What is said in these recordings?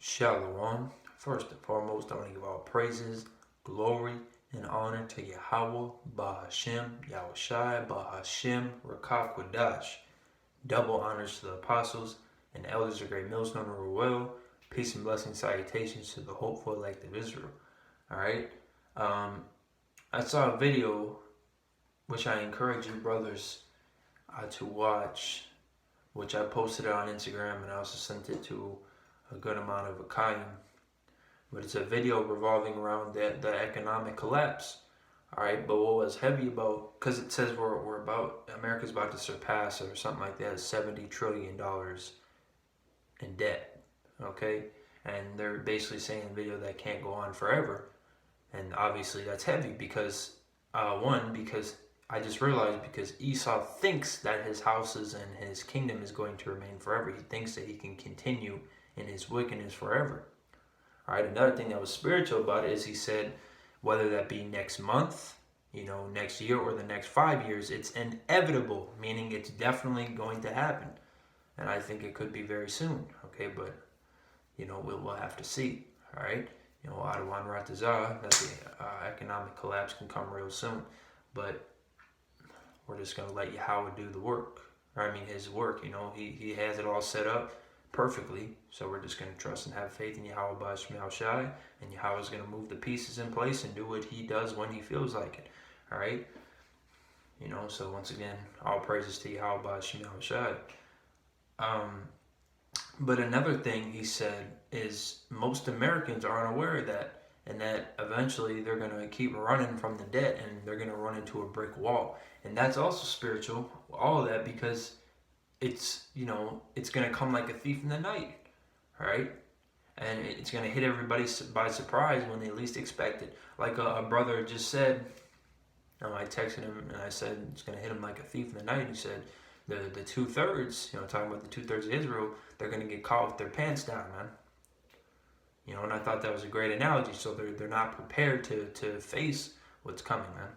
Shalom. First and foremost, I want to give all praises, glory, and honor to Yahweh, Bahashem, Yahushai, Bahashem, Rakakwadash. Double honors to the apostles and the elders of Great Millstone of Ruel. Peace and blessing salutations to the hopeful elect of Israel. Alright. I saw a video which I encourage you brothers to watch, which I posted it on Instagram, and I also sent it to a good amount of Akayim. But it's a video revolving around the economic collapse. Alright, but what was heavy about, because it says America's about to surpass or something like that, $70 trillion in debt. Okay? And they're basically saying in the video that can't go on forever. And obviously that's heavy because, because I just realized because Esau thinks that his houses and his kingdom is going to remain forever. He thinks that he can continue in his wickedness forever. Alright, another thing that was spiritual about it is he said, whether that be next month, next year, or the next 5 years, it's inevitable, meaning it's definitely going to happen. And I think it could be very soon, okay? But, we'll have to see, alright? Adawan Ratazah, that the economic collapse can come real soon. But we're just going to let Yahweh do the work. His work, he has it all set up perfectly. So we're just going to trust and have faith in Yahweh Ba'ashem Yahushai, and Yahweh is going to move the pieces in place and do what he does when he feels like it. All right? So once again, all praises to Yahweh Ba'ashem Yahushai. But another thing he said is most Americans are unaware of that, and that eventually they're going to keep running from the debt and they're going to run into a brick wall. And that's also spiritual, all of that, because it's going to come like a thief in the night, right? And it's going to hit everybody by surprise when they least expect it. Like a brother just said, I texted him and I said it's going to hit him like a thief in the night. He said the 2/3, talking about the 2/3 of Israel, they're going to get caught with their pants down, man. And I thought that was a great analogy. So they're not prepared to face what's coming, man.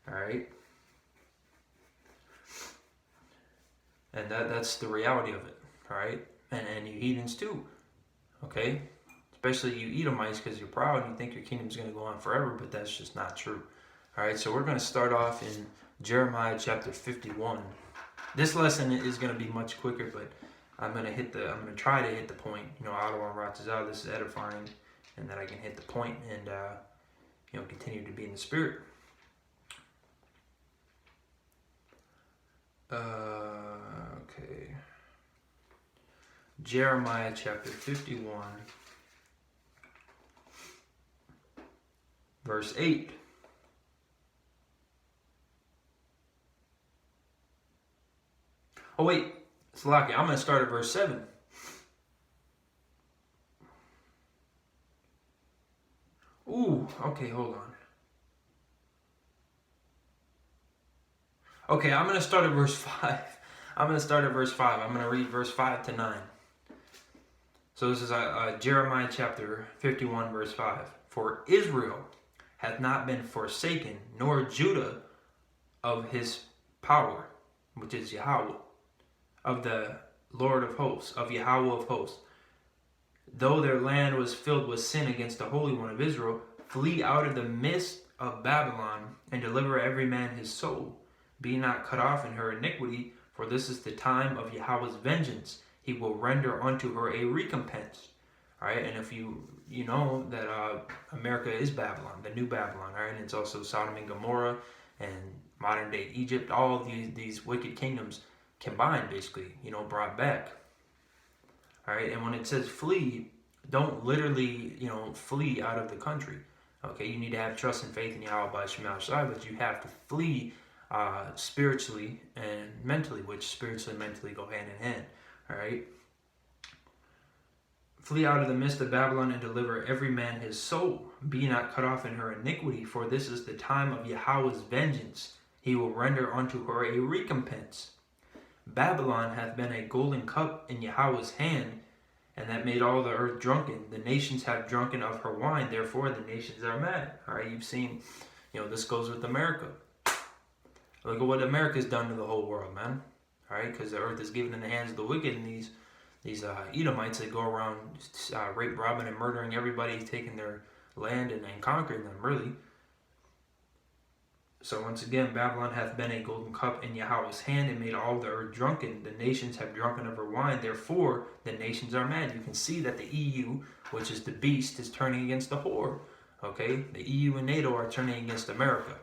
All right. And that's the reality of it, all right? And you heathens too, okay? Especially you Edomites, because you're proud and you think your kingdom's going to go on forever, but that's just not true. All right, so we're going to start off in Jeremiah chapter 51. This lesson is going to be much quicker, but I'm going to try to hit the point. Adawan Ratazah, this is edifying, and that I can hit the point and continue to be in the spirit. Okay. Jeremiah chapter 51, verse 8. Oh wait, it's lucky. I'm going to start at verse 7. Ooh, okay, hold on. Okay, I'm going to start at verse 5. I'm going to read verse 5 to 9. So this is Jeremiah chapter 51, verse 5. For Israel hath not been forsaken, nor Judah of his power, which is Yahweh, of the Lord of hosts, of Yahweh of hosts. Though their land was filled with sin against the Holy One of Israel, flee out of the midst of Babylon, and deliver every man his soul. Be not cut off in her iniquity, for this is the time of Yahweh's vengeance. He will render unto her a recompense. All right, and if you know that America is Babylon, the new Babylon, all right, and it's also Sodom and Gomorrah and modern day Egypt, all of these wicked kingdoms combined, basically, brought back. All right, and when it says flee, don't literally, flee out of the country. Okay, you need to have trust and faith in Yahweh by Shema Shai, but you have to flee spiritually and mentally, which spiritually and mentally go hand in hand. All right. Flee out of the midst of Babylon and deliver every man his soul. Be not cut off in her iniquity, for this is the time of Yahweh's vengeance. He will render unto her a recompense. Babylon hath been a golden cup in Yahweh's hand, and that made all the earth drunken. The nations have drunken of her wine, therefore the nations are mad. All right, you've seen, this goes with America. Look at what America's done to the whole world, man. All right, because the earth is given in the hands of the wicked, and these Edomites that go around rape, robbing, and murdering everybody, taking their land and conquering them, really. So once again, Babylon hath been a golden cup in Yahweh's hand, and made all the earth drunken. The nations have drunken of her wine, therefore the nations are mad. You can see that the EU, which is the beast, is turning against the whore. Okay, the EU and NATO are turning against America.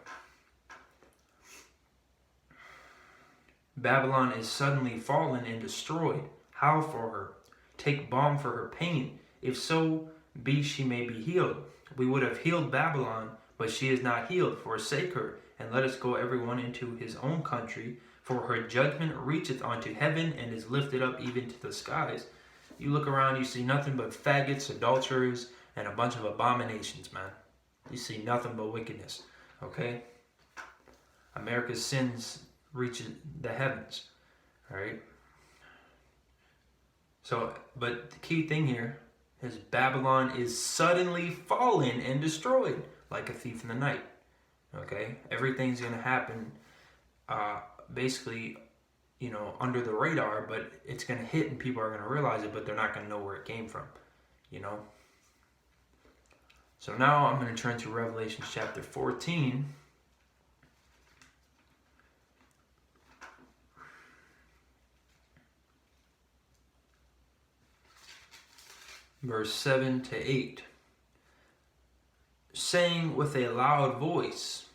Babylon is suddenly fallen and destroyed. Howl for her. Take balm for her pain. If so be she may be healed. We would have healed Babylon, but she is not healed. Forsake her, and let us go everyone into his own country. For her judgment reacheth unto heaven, and is lifted up even to the skies. You look around, you see nothing but faggots, adulterers, and a bunch of abominations, man. You see nothing but wickedness, okay? America's sins reach the heavens, all right? So, but the key thing here is Babylon is suddenly fallen and destroyed like a thief in the night, okay? Everything's going to happen basically, you know, under the radar, but it's going to hit and people are going to realize it, but they're not going to know where it came from, you know? So now I'm going to turn to Revelation chapter 14. Verse 7 to 8. Saying with a loud voice,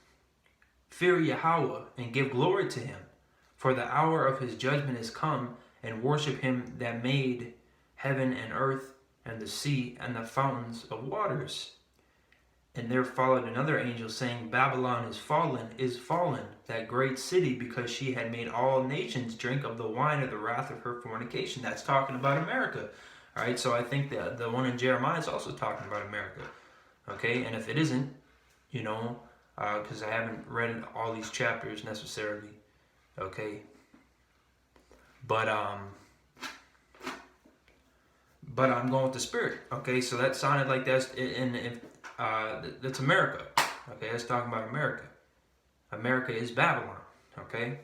Fear Yahweh, and give glory to him, for the hour of his judgment is come, and worship him that made heaven and earth and the sea and the fountains of waters. And there followed another angel, saying, Babylon is fallen, that great city, because she had made all nations drink of the wine of the wrath of her fornication. That's talking about America. All right, so I think that the one in Jeremiah is also talking about America. Okay, and if it isn't, you know, because I haven't read all these chapters necessarily. Okay, but I'm going with the Spirit. Okay, so that sounded like that's that's America. Okay, that's talking about America. America is Babylon. Okay.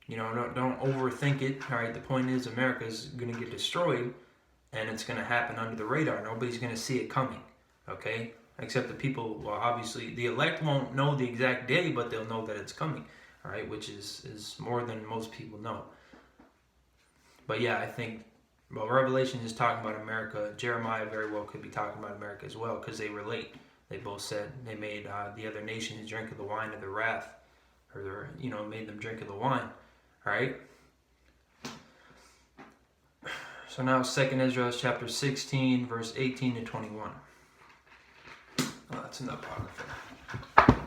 You know, don't overthink it. All right, the point is America is going to get destroyed, and it's going to happen under the radar. Nobody's going to see it coming. Okay, except the people. Well, obviously, the elect won't know the exact day, but they'll know that it's coming. All right, which is more than most people know. But yeah, I think. Well, Revelation is talking about America. Jeremiah very well could be talking about America as well, because they relate. They both said they made the other nations drink of the wine of their wrath, or made them drink of the wine. All right. So now 2 Ezra chapter 16, verse 18 to 21. Oh, that's in the Apocrypha.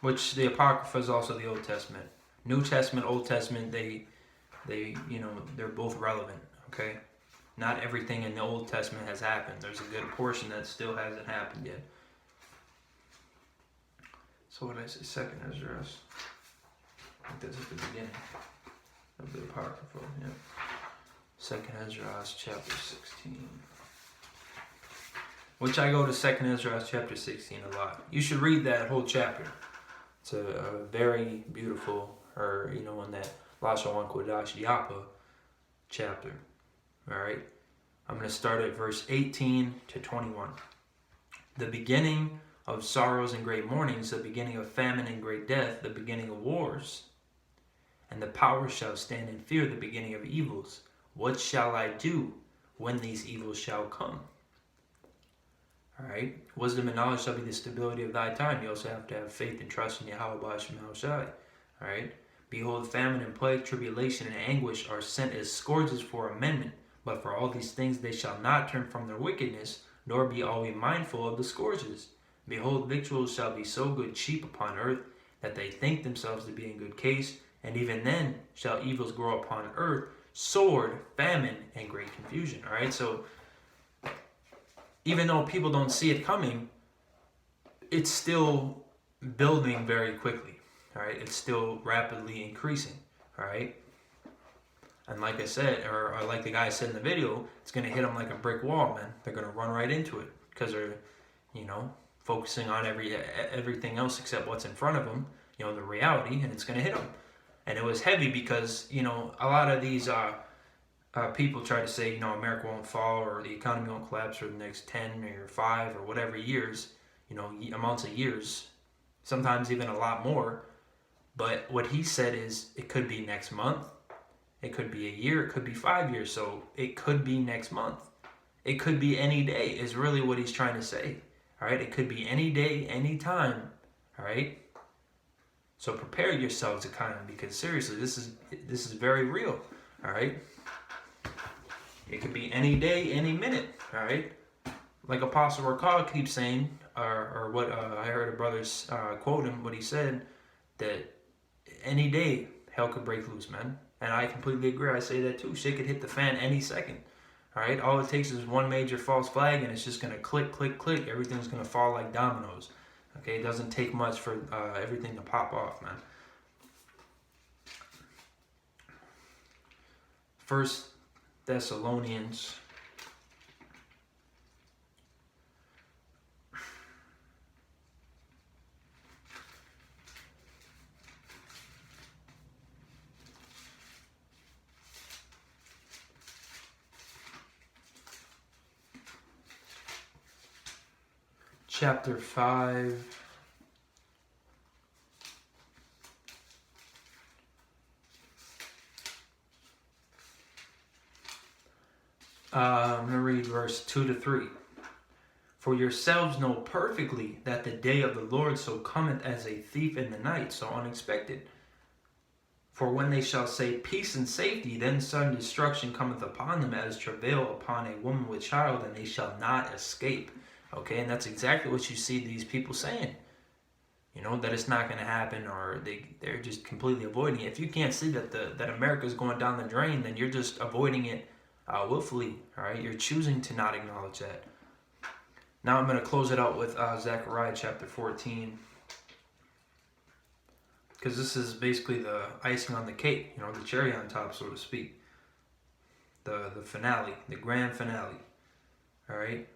Which the Apocrypha is also the Old Testament. New Testament, Old Testament, they're both relevant, okay? Not everything in the Old Testament has happened. There's a good portion that still hasn't happened yet. So what did I say? 2 Ezra. I think that's at the beginning of the Apocrypha, yeah. 2 Ezra chapter 16. Which I go to 2 Ezra chapter 16 a lot. You should read that whole chapter. It's a very beautiful, in that Lashawan Kodash Yapa chapter. Alright? I'm going to start at verse 18 to 21. The beginning of sorrows and great mournings, the beginning of famine and great death, the beginning of wars. And the powers shall stand in fear, the beginning of evils. What shall I do when these evils shall come? Alright? Wisdom and knowledge shall be the stability of thy time. You also have to have faith and trust in Yahweh B'Hashem Shai. Alright? Behold, famine and plague, tribulation and anguish are sent as scourges for amendment. But for all these things they shall not turn from their wickedness, nor be always mindful of the scourges. Behold, victuals shall be so good cheap upon earth, that they think themselves to be in good case, and even then shall evils grow upon earth, sword, famine, and great confusion. All right, so even though people don't see it coming, it's still building very quickly. All right, it's still rapidly increasing. All right, and like I said, or like the guy said in the video, it's going to hit them like a brick wall, man. They're going to run right into it because they're, focusing on everything else except what's in front of them, the reality, and it's going to hit them. And it was heavy because, you know, a lot of these people try to say, you know, America won't fall or the economy won't collapse for the next 10 or 5 or whatever years, you know, amounts of years, sometimes even a lot more. But what he said is it could be next month, it could be a year, it could be 5 years, so it could be next month. It could be any day is really what he's trying to say. All right, it could be any day, any time. All right. So prepare yourselves, economy, because seriously, this is very real. All right. It could be any day, any minute. All right. Like Apostle Rakal keeps saying, or what I heard a brother quote him, what he said, that any day hell could break loose, man. And I completely agree. I say that too. Shit could hit the fan any second. All right. All it takes is one major false flag, and it's just gonna click, click, click. Everything's gonna fall like dominoes. Okay. It doesn't take much for everything to pop off, man. First Thessalonians. Chapter 5. I'm going to read verse 2 to 3. For yourselves know perfectly that the day of the Lord so cometh as a thief in the night, so unexpected. For when they shall say peace and safety, then sudden destruction cometh upon them as travail upon a woman with child, and they shall not escape. Okay, and that's exactly what you see these people saying. You know, that it's not going to happen, or they're just completely avoiding it. If you can't see that America is going down the drain, then you're just avoiding it willfully. All right, you're choosing to not acknowledge that. Now I'm going to close it out with Zechariah chapter 14, because this is basically the icing on the cake, you know, the cherry on top, so to speak. The finale, the grand finale. All right.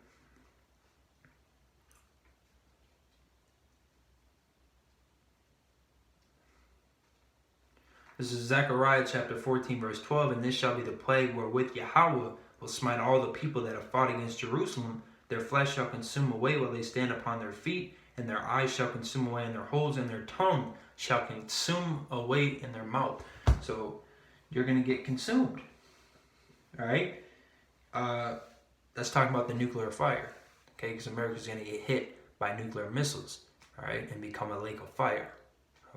This is Zechariah chapter 14, verse 12. And this shall be the plague wherewith Yahweh will smite all the people that have fought against Jerusalem. Their flesh shall consume away while they stand upon their feet, and their eyes shall consume away in their holes, and their tongue shall consume away in their mouth. So you're going to get consumed. All right? That's talking about the nuclear fire. Okay? Because America's going to get hit by nuclear missiles. All right? And become a lake of fire.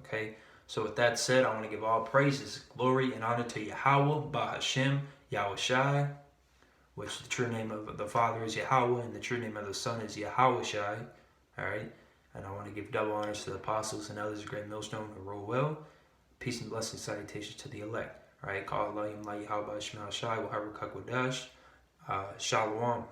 Okay? So with that said, I want to give all praises, glory, and honor to Yahweh, Bahashem, Yahushai, which the true name of the Father is Yahweh, and the true name of the Son is Yahushai. All right? And I want to give double honors to the apostles and others, great millstone who rule well. Peace and blessings, salutations to the elect. All right? Call Allah, Yahweh, Shema Shai, Waharu Kakwadash. Shalom.